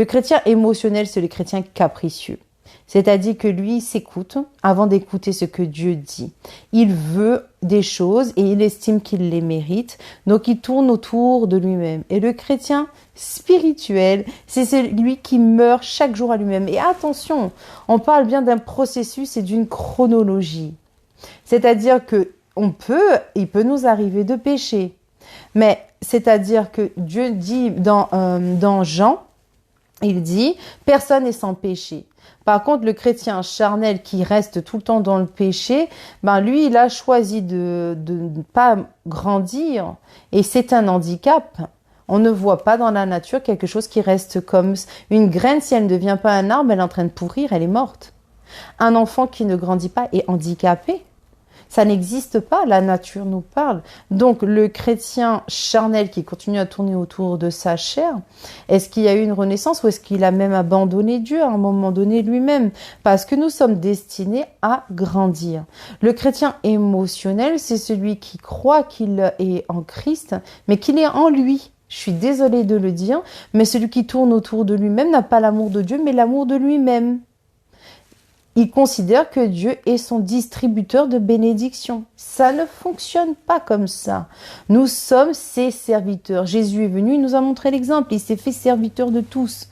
Le chrétien émotionnel, c'est le chrétien capricieux. C'est-à-dire que lui, il s'écoute avant d'écouter ce que Dieu dit. Il veut des choses et il estime qu'il les mérite. Donc, il tourne autour de lui-même. Et le chrétien spirituel, c'est celui qui meurt chaque jour à lui-même. Et attention, on parle bien d'un processus et d'une chronologie. C'est-à-dire que il peut nous arriver de pécher. Mais c'est-à-dire que Dieu dit dans Jean, il dit, personne n'est sans péché. Par contre, le chrétien charnel qui reste tout le temps dans le péché, lui, il a choisi de ne pas grandir et c'est un handicap. On ne voit pas dans la nature quelque chose qui reste comme une graine. Si elle ne devient pas un arbre, elle est en train de pourrir, elle est morte. Un enfant qui ne grandit pas est handicapé. Ça n'existe pas, la nature nous parle. Donc, le chrétien charnel qui continue à tourner autour de sa chair, est-ce qu'il y a eu une renaissance ou est-ce qu'il a même abandonné Dieu à un moment donné lui-même? Parce que nous sommes destinés à grandir. Le chrétien émotionnel, c'est celui qui croit qu'il est en Christ, mais qu'il est en lui. Je suis désolée de le dire, mais celui qui tourne autour de lui-même n'a pas l'amour de Dieu, mais l'amour de lui-même. Il considère que Dieu est son distributeur de bénédictions. Ça ne fonctionne pas comme ça. Nous sommes ses serviteurs. Jésus est venu, il nous a montré l'exemple. Il s'est fait serviteur de tous.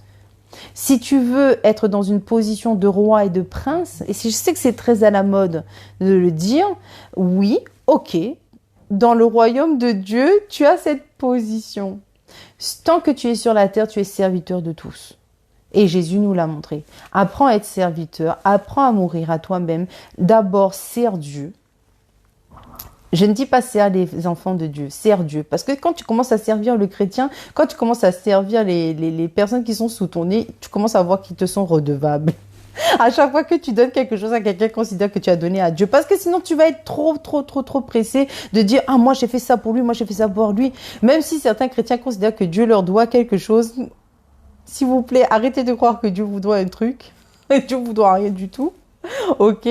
Si tu veux être dans une position de roi et de prince, et si je sais que c'est très à la mode de le dire, oui, ok, dans le royaume de Dieu, tu as cette position. Tant que tu es sur la terre, tu es serviteur de tous. Et Jésus nous l'a montré. Apprends à être serviteur, apprends à mourir à toi-même. D'abord, sers Dieu. Je ne dis pas sers les enfants de Dieu, sers Dieu. Parce que quand tu commences à servir le chrétien, quand tu commences à servir les personnes qui sont sous ton nez, tu commences à voir qu'ils te sont redevables. À chaque fois que tu donnes quelque chose à quelqu'un, considère que tu as donné à Dieu. Parce que sinon, tu vas être trop pressé de dire « Ah, moi, j'ai fait ça pour lui, moi, j'ai fait ça pour lui. » Même si certains chrétiens considèrent que Dieu leur doit quelque chose, s'il vous plaît, arrêtez de croire que Dieu vous doit un truc. Dieu vous doit rien du tout. Ok?